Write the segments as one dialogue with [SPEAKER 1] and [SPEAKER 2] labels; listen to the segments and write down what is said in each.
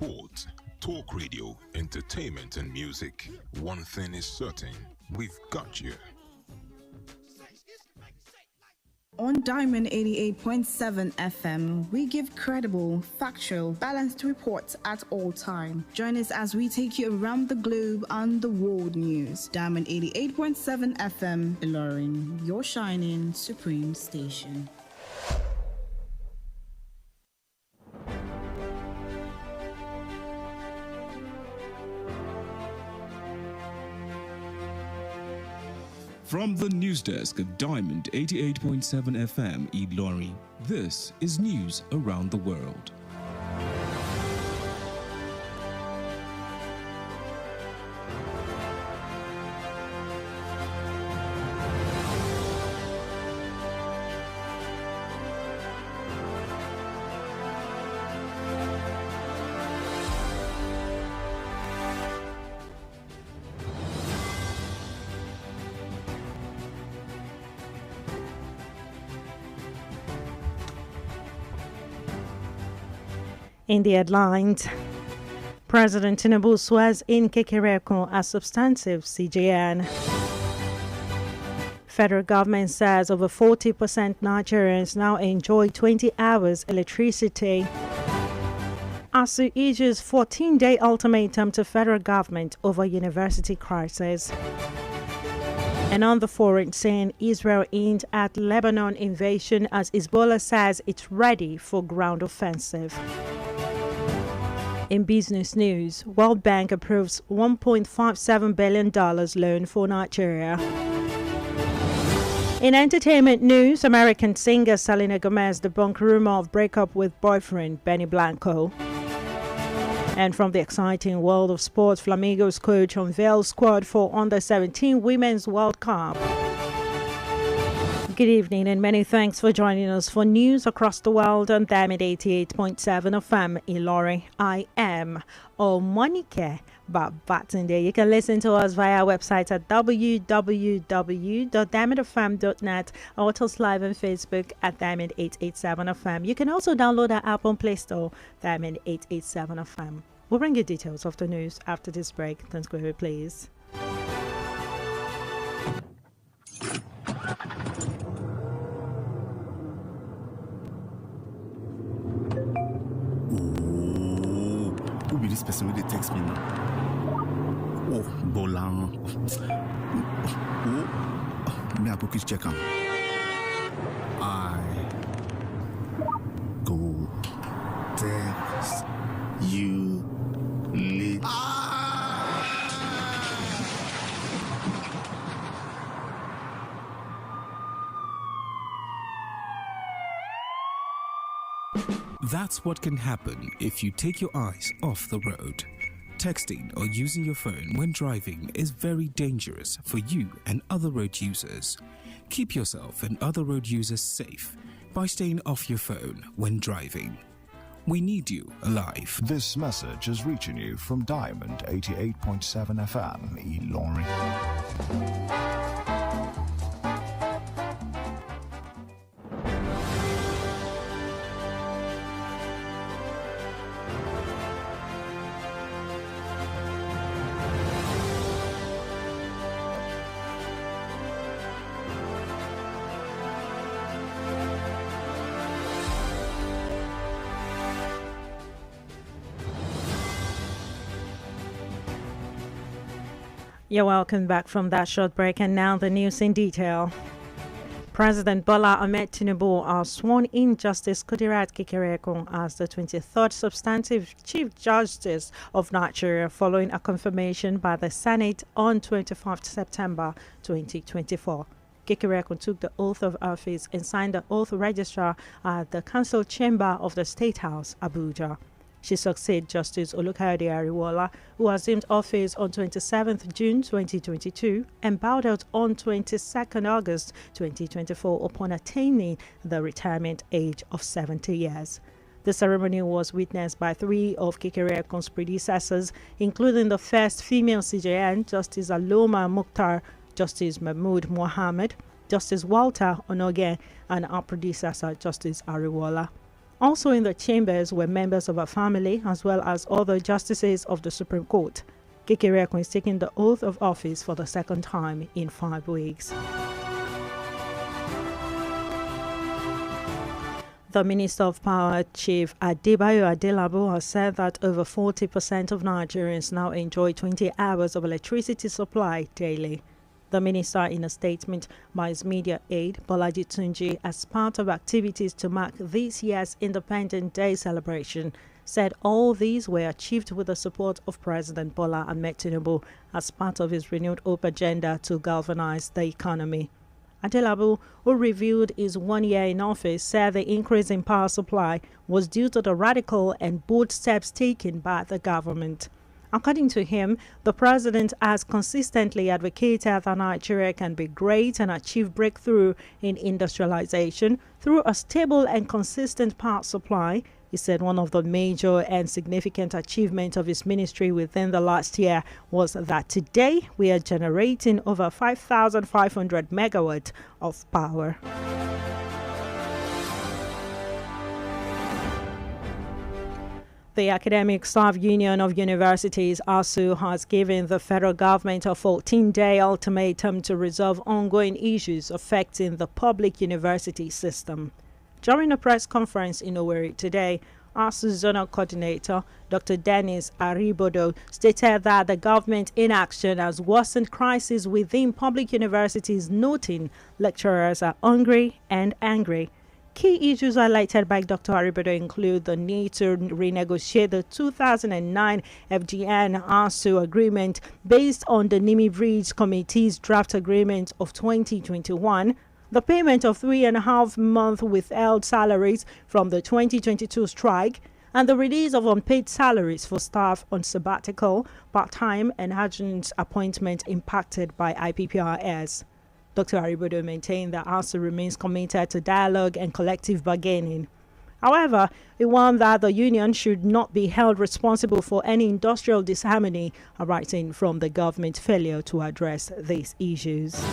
[SPEAKER 1] Sports, talk radio, entertainment, and music. One thing is certain, we've got you.
[SPEAKER 2] On Diamond 88.7 FM, we give credible, factual, balanced reports at all time. Join us as we take you around the globe on the world news. Diamond 88.7 FM, Ilorin, your shining supreme station.
[SPEAKER 3] From the news desk of Diamond 88.7 FM Ilorin, this is news around the world.
[SPEAKER 4] In the headlines, President Tinubu swears in Kekereko as substantive CJN. Federal government says over 40% Nigerians now enjoy 20 hours electricity. ASU issues 14-day ultimatum to federal government over university crisis. And on the foreign scene, Israel aimed at Lebanon invasion as Hezbollah says it's ready for ground offensive. In business news, World Bank approves $1.57 billion loan for Nigeria. In entertainment news, American singer Selena Gomez debunked rumor of breakup with boyfriend Benny Blanco. And from the exciting world of sports, Flamingos coach unveils squad for Under-17 Women's World Cup. Good evening and many thanks for joining us for news across the world on Diamond 88.7 FM Ilorin. I am Omonike Babatunde. You can listen to us via our website at www.diamondfm.net or to us live on Facebook at Diamond 887 FM. You can also download our app on Play Store, Diamond 887 FM. We'll bring you details of the news after this break. Don't go away, please.
[SPEAKER 5] Who be this person when they text me now? Oh, Bolan. Oh, me I go quick check him. I go text you later.
[SPEAKER 3] That's what can happen if you take your eyes off the road. Texting or using your phone when driving is very dangerous for you and other road users. Keep yourself and other road users safe by staying off your phone when driving. We need you alive.
[SPEAKER 6] This message is reaching you from Diamond 88.7 FM Ilorin.
[SPEAKER 4] You're welcome back from that short break, and now the news in detail. President Bola Ahmed Tinubu has sworn in Justice Kudirat Kekereko as the 23rd substantive Chief Justice of Nigeria following a confirmation by the Senate on 25 September 2024. Kekereko took the oath of office and signed the oath registrar at the Council Chamber of the State House, Abuja. She succeeded Justice Olukayode Ariwola, who assumed office on 27 June 2022 and bowed out on 22 August 2024 upon attaining the retirement age of 70 years. The ceremony was witnessed by three of Kekereko's predecessors, including the first female CJN, Justice Aloma Mukhtar, Justice Mahmood Mohammed, Justice Walter Onoge, and our predecessor, Justice Ariwola. Also in the chambers were members of her family as well as other justices of the Supreme Court. Kekereekun is taking the oath of office for the second time in 5 weeks. The Minister of Power, Chief Adebayo Adelabu, has said that over 40% of Nigerians now enjoy 20 hours of electricity supply daily. The minister, in a statement by his media aide, Bolaji Tunji, as part of activities to mark this year's Independence Day celebration, said all these were achieved with the support of President Bola Ahmed Tinubu as part of his renewed hope agenda to galvanize the economy. Adelabu, who reviewed his 1 year in office, said the increase in power supply was due to the radical and bold steps taken by the government. According to him, the president has consistently advocated that Nigeria can be great and achieve breakthrough in industrialization through a stable and consistent power supply. He said one of the major and significant achievements of his ministry within the last year was that today we are generating over 5,500 megawatts of power. The Academic Staff Union of Universities, ASU, has given the federal government a 14-day ultimatum to resolve ongoing issues affecting the public university system. During a press conference in Owerri today, ASU Zonal Coordinator Dr. Dennis Aribodo stated that the government inaction has worsened crisis within public universities, noting lecturers are hungry and angry. Key issues highlighted by Dr. Aribodo include the need to renegotiate the 2009 FGN ASU agreement based on the NIMI Bridge Committee's draft agreement of 2021, the payment of 3.5 month withheld salaries from the 2022 strike, and the release of unpaid salaries for staff on sabbatical, part-time, and adjunct appointment impacted by IPPRS. Dr. Aribodo maintained that ASU remains committed to dialogue and collective bargaining. However, he warned that the union should not be held responsible for any industrial disharmony arising from the government's failure to address these issues.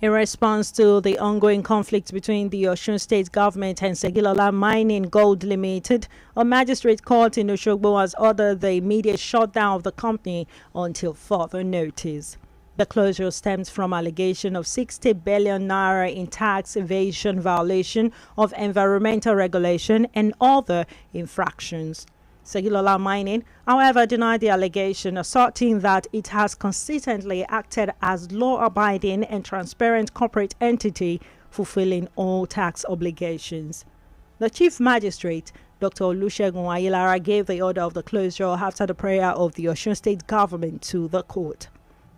[SPEAKER 4] In response to the ongoing conflict between the Osun State government and Segilola Mining Gold Limited, a magistrate court in Osogbo has ordered the immediate shutdown of the company until further notice. The closure stems from allegation of 60 billion naira in tax evasion, violation of environmental regulation, and other infractions. Segilola Mining, however, denied the allegation, asserting that it has consistently acted as law-abiding and transparent corporate entity fulfilling all tax obligations. The Chief Magistrate, Dr. Olusegun Ayilara, gave the order of the closure after the prayer of the Osun State government to the court.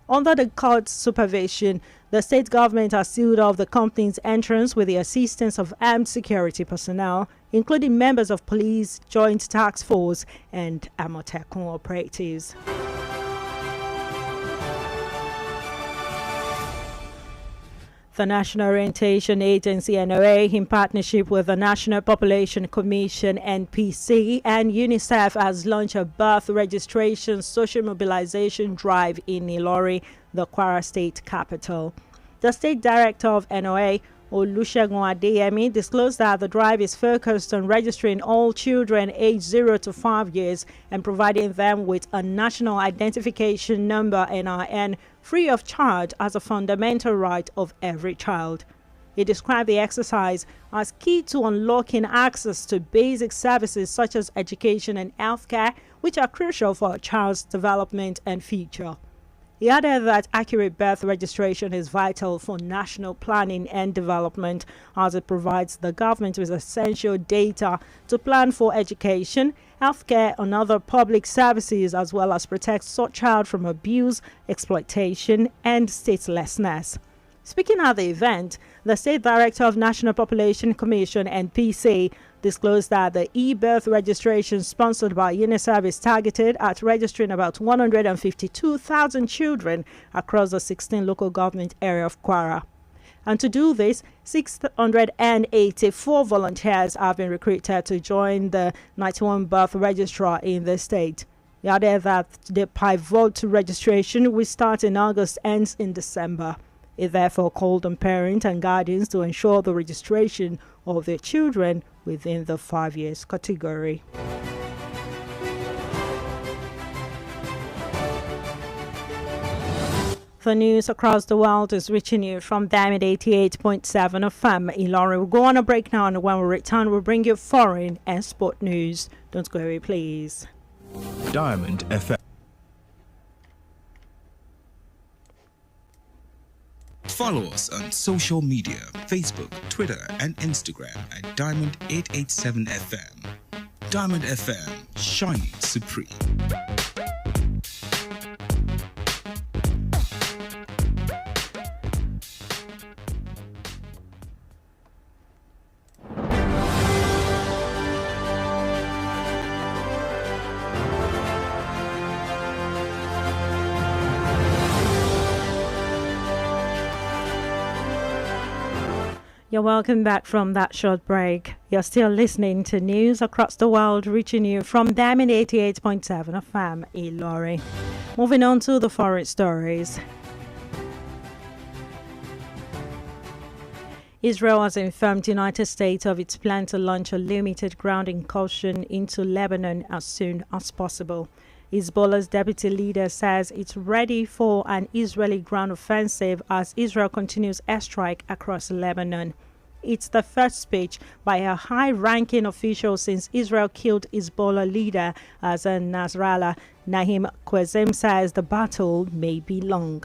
[SPEAKER 4] Under the court's supervision, the state government has sealed off the company's entrance with the assistance of armed security personnel, including members of police, joint task force, and Amotekun operatives. The National Orientation Agency (NOA), in partnership with the National Population Commission (NPC) and UNICEF, has launched a birth registration social mobilization drive in Ilori, the Kwara State capital. The State Director of NOA, Olusegun Adeyemi, disclosed that the drive is focused on registering all children aged 0 to 5 years and providing them with a national identification number (NIN) free of charge as a fundamental right of every child. He described the exercise as key to unlocking access to basic services such as education and healthcare, which are crucial for a child's development and future. He added that accurate birth registration is vital for national planning and development, as it provides the government with essential data to plan for education, healthcare, and other public services, as well as protect such child from abuse, exploitation, and statelessness. Speaking at the event, the State Director of National Population Commission (NPC) disclosed that the e-birth registration sponsored by UNICEF is targeted at registering about 152,000 children across the 16 local government area of Kwara. And to do this, 684 volunteers have been recruited to join the 91 birth registrar in the state. He added that the pivot to registration will start in August, ends in December. It therefore called on parents and guardians to ensure the registration of their children within the 5 years category. The news across the world is reaching you from Diamond 88.7 FM. Ilori will go on a break now, and when we return, we'll bring you foreign and sport news. Don't go away, please.
[SPEAKER 3] Diamond FM. Follow us on social media, Facebook, Twitter, and Instagram at Diamond 887 FM. Diamond FM, shining supreme.
[SPEAKER 4] You're welcome back from that short break. You're still listening to news across the world, reaching you from Diamond 88.7 FM, Ilori. Moving on to the foreign stories. Israel has informed the United States of its plan to launch a limited ground incursion into Lebanon as soon as possible. Hezbollah's deputy leader says it's ready for an Israeli ground offensive as Israel continues airstrike across Lebanon. It's the first speech by a high-ranking official since Israel killed Hezbollah leader Hassan Nasrallah. Naim Qassem says the battle may be long.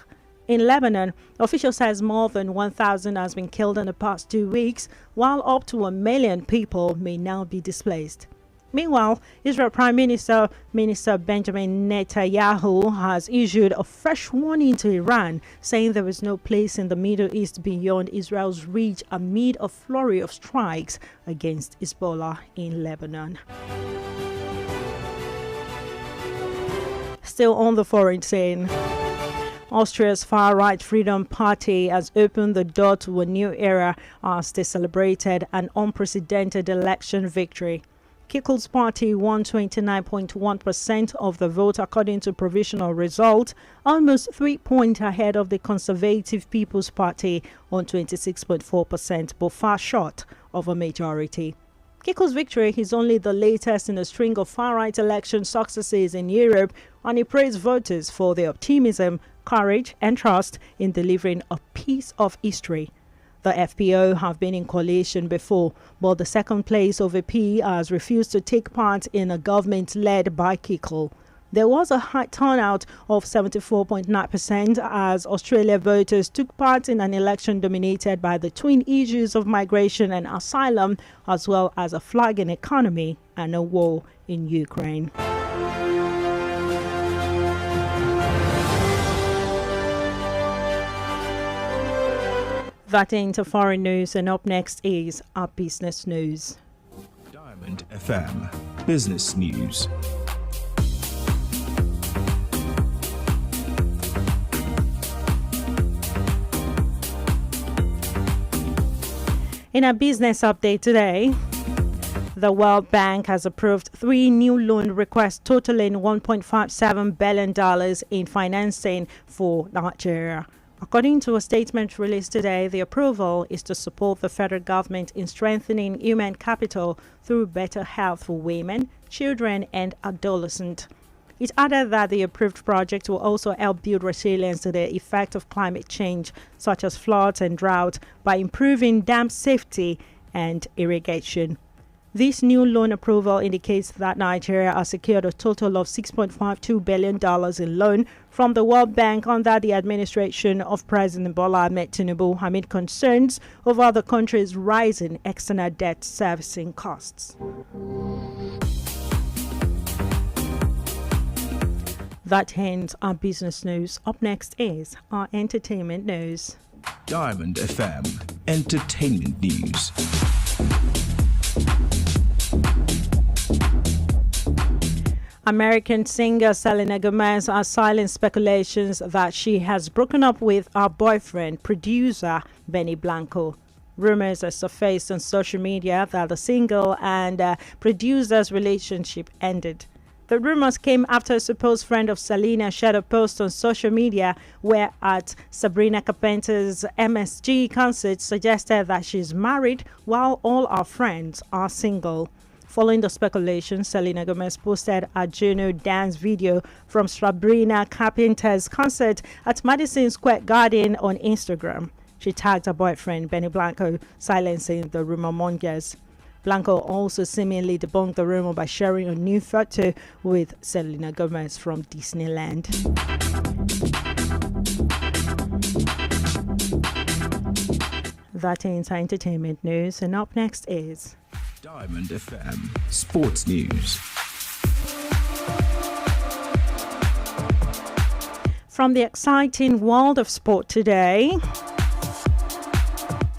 [SPEAKER 4] In Lebanon, official says more than 1,000 has been killed in the past 2 weeks, while up to 1 million people may now be displaced. Meanwhile, Israel Prime Minister Benjamin Netanyahu has issued a fresh warning to Iran, saying there is no place in the Middle East beyond Israel's reach amid a flurry of strikes against Hezbollah in Lebanon. Still on the foreign scene, Austria's far-right Freedom Party has opened the door to a new era as they celebrated an unprecedented election victory. Kikel's party won 29.1% of the vote according to provisional result, almost 3 points ahead of the Conservative People's Party on 26.4%, but far short of a majority. Kikel's victory is only the latest in a string of far-right election successes in Europe, and he praised voters for their optimism, courage and trust in delivering a piece of history. The FPO have been in coalition before, but the second place OVP has refused to take part in a government led by Kikel. There was a high turnout of 74.9% as Australia voters took part in an election dominated by the twin issues of migration and asylum, as well as a flagging economy and a war in Ukraine. That into foreign news, and up next is our business news.
[SPEAKER 3] Diamond FM Business News.
[SPEAKER 4] In our business update today, the World Bank has approved 3 new loan requests totaling $1.57 billion in financing for Nigeria. According to a statement released today, the approval is to support the federal government in strengthening human capital through better health for women, children, and adolescents. It added that the approved project will also help build resilience to the effect of climate change, such as floods and drought, by improving dam safety and irrigation. This new loan approval indicates that Nigeria has secured a total of $6.52 billion in loan from the World Bank under the administration of President Bola Ahmed Tinubu amid concerns over the country's rising external debt servicing costs. That ends our business news. Up next is our entertainment news.
[SPEAKER 3] Diamond FM Entertainment News.
[SPEAKER 4] American singer Selena Gomez has silenced speculations that she has broken up with her boyfriend, producer Benny Blanco. Rumors have surfaced on social media that the singer and producer's relationship ended. The rumors came after a supposed friend of Selena shared a post on social media where at Sabrina Carpenter's MSG concert suggested that she's married while all our friends are single. Following the speculation, Selena Gomez posted a Juno dance video from Sabrina Carpenter's concert at Madison Square Garden on Instagram. She tagged her boyfriend Benny Blanco, silencing the rumor mongers. Blanco also seemingly debunked the rumor by sharing a new photo with Selena Gomez from Disneyland. That ends our entertainment news, and up next is
[SPEAKER 3] Diamond FM Sports News.
[SPEAKER 4] From the exciting world of sport today,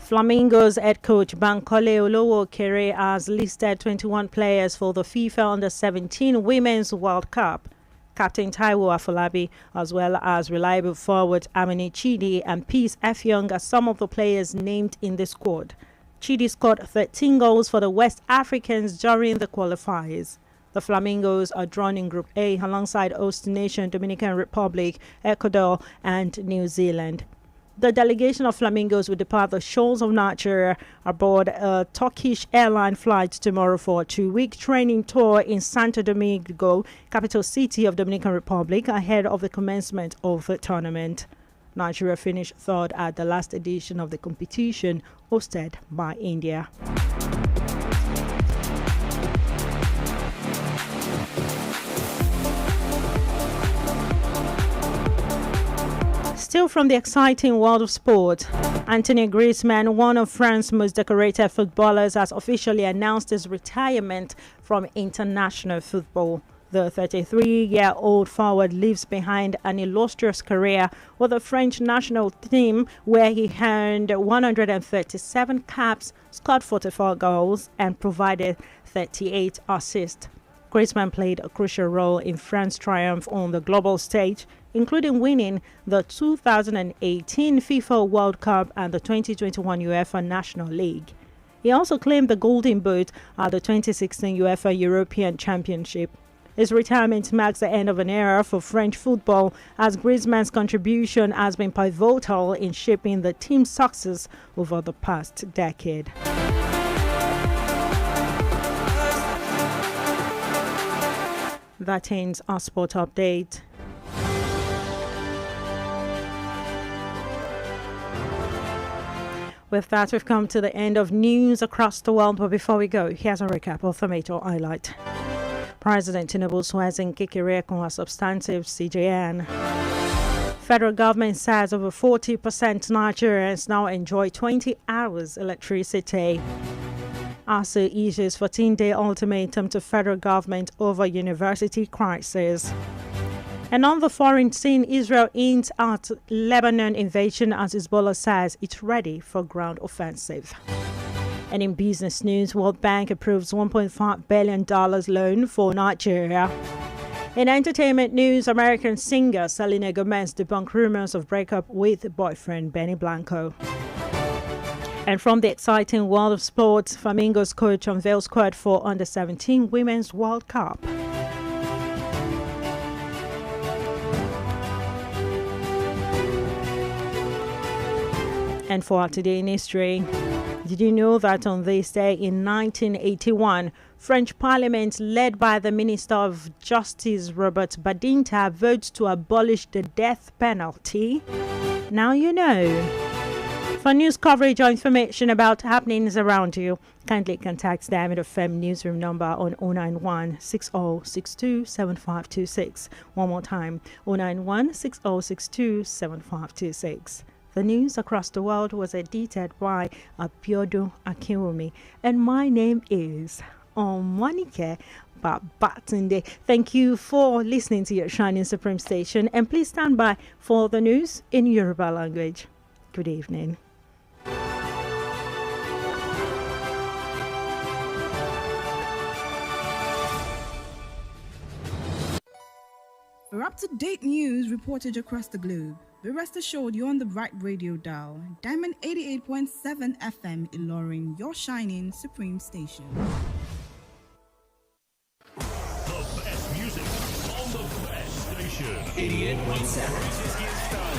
[SPEAKER 4] Flamingo's head coach Bankole Olowokere has listed 21 players for the FIFA Under-17 Women's World Cup. Captain Taiwo Afolabi, as well as reliable forward Amini Chidi and Peace Effiong are some of the players named in the squad. Chidi scored 13 goals for the West Africans during the qualifiers. The Flamingos are drawn in Group A alongside host nation Dominican Republic, Ecuador and New Zealand. The delegation of Flamingos will depart the shores of Nigeria aboard a Turkish airline flight tomorrow for a 2-week training tour in Santo Domingo, capital city of Dominican Republic, ahead of the commencement of the tournament. Nigeria finished third at the last edition of the competition, hosted by India. Still from the exciting world of sport, Anthony Griezmann, one of France's most decorated footballers, has officially announced his retirement from international football. The 33-year-old forward leaves behind an illustrious career with the French national team, where he earned 137 caps, scored 44 goals, and provided 38 assists. Griezmann played a crucial role in France's triumph on the global stage, including winning the 2018 FIFA World Cup and the 2021 UEFA National League. He also claimed the Golden Boot at the 2016 UEFA European Championship. His retirement marks the end of an era for French football, as Griezmann's contribution has been pivotal in shaping the team's success over the past decade. That ends our sport update. With that, we've come to the end of news across the world. But before we go, here's a recap of the major highlight. President Tinubu swears in Kikirekon as substantive CJN. Federal government says over 40% Nigerians now enjoy 20 hours electricity. ASU issues 14-day ultimatum to federal government over university crisis. And on the foreign scene, Israel hints at Lebanon invasion as Hezbollah says it's ready for ground offensive. And in business news, World Bank approves $1.5 billion loan for Nigeria. In entertainment news, American singer Selena Gomez debunked rumors of breakup with boyfriend Benny Blanco. And from the exciting world of sports, Flamingo's coach unveils squad for Under-17 Women's World Cup. And for our Today in History, did you know that on this day in 1981, French Parliament, led by the Minister of Justice Robert Badinter, votes to abolish the death penalty? Now you know. For news coverage or information about happenings around you, kindly contact Diamond FM newsroom number on 091 6062 7526. One more time, 091 6062 7526. The news across the world was edited by Abiodun Akinwumi, and my name is Omonike Babatunde. Thank you for listening to your Shining Supreme station, and please stand by for the news in Yoruba language. Good evening.
[SPEAKER 2] For up-to-date news reported across the globe, be rest assured you're on the right radio dial. Diamond 88.7 FM Ilorin, your shining supreme station.
[SPEAKER 7] The best music 88.7.